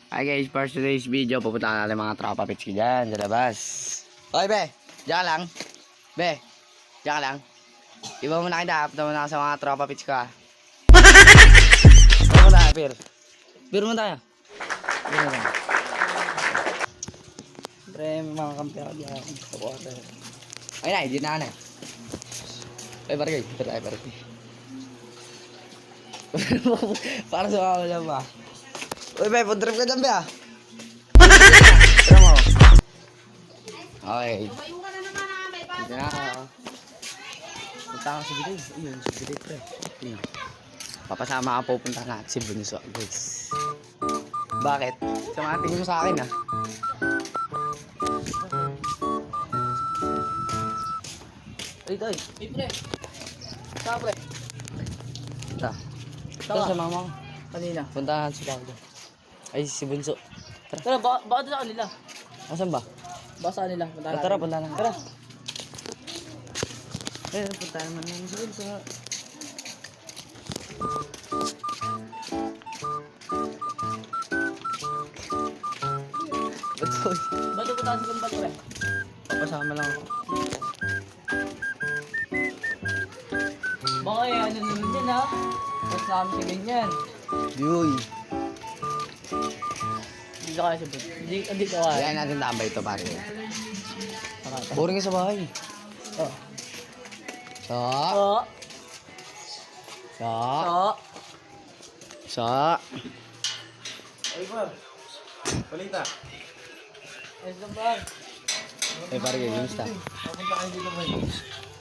Hi guys, for today's video, pupunta natin mga tropa pitch dyan sa labas. Oy be, diyan ka lang. Be, diyan ka lang. Iba mo na kita, punta mo na sa mga tropa pitch ka. Biro mo tayo, Pir. Biro mo tayo. Biro mo tayo. Pre, may mga kampi ako dyan. Ay na, hindi na na. Ay, barigay. Barigay. Para sa mga wala ba? Uy, be, pag-drip ka dyan, be, ah. Tara mo. Okay. Tumayo ka na naman ha, may Hindi na ako. Punta ka sa biday. Ayun, sa biday, pre. Ayun. Papasama ka pupunta na si Bunso, guys. Bakit? Sa mga tingin mo sa akin, ah. Ay, doy. Hey, pre. Saan, pre? Punta. Ito sa mama ko. Kanina. Puntahan si Pablo. Ay, si Bunso. Tara, baka doon sa kanila. Asan ba? Baka sa kanila. Punta natin. Tara, punta na. Tara. Eh, punta naman yung si Bunso. Ba't Ba't punta sa kanila, pre? papasama lang ako. Baka ano naman din ha? Tapos namin siya ganyan. Yuy. Hindi ka kaya siya, pre. Hindi ka kaya. Kaya natin tambay ito, pare. Tara. Boring nga sa bahay. Oh. Sa. Oh. Sa. Oh. Sa. Ay, par. Balita. Ayos lang ba? Eh, pare, kamusta? Papunta kayo dito, boy.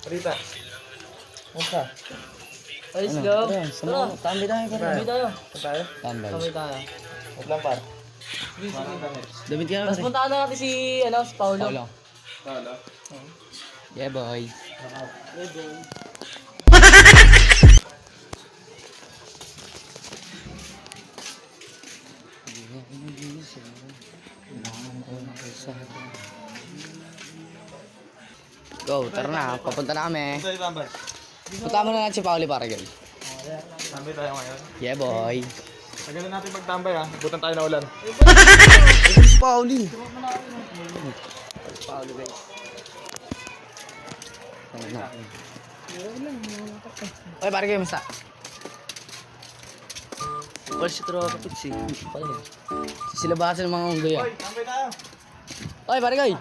Balita. Musta? Ayos Ano? lang. Tara, sama mo. Tambay tayo, pare. Sabay tayo. Saan tayo? Tambay. Sabay tayo. Wait lang, par. Sige, sige. Damit ka na, Tapos pare. puntaan na natin si Paulo. Paulo. Tala. Yeah, boy. Hey, boy. Go, tara na. Papunta na kami. Tayo tambay. Punta mo na natin si Pauli, pare, guys. Tambay tayo ngayon. Yeah, boy. Tagalan natin magtambay, ha. Butan tayo na ulan. Ito si Pauli. Pauli, guys. Oy, pare, kamusta? Wala si tropa pitsi. Sisilabasan ng mga unggoy, ah. Hoy, tambay tayo. Oy, pare, guys.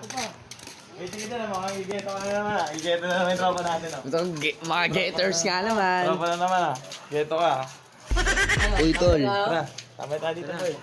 Wait, sige na naman. Igeto ka na naman, ha. Igeto na naman yung tropa natin, ha. Ito, mga gators nga naman. Tropa na naman, ha. Geto ka, ha. Uy, tol. Tara, tambay tayo dito, boy.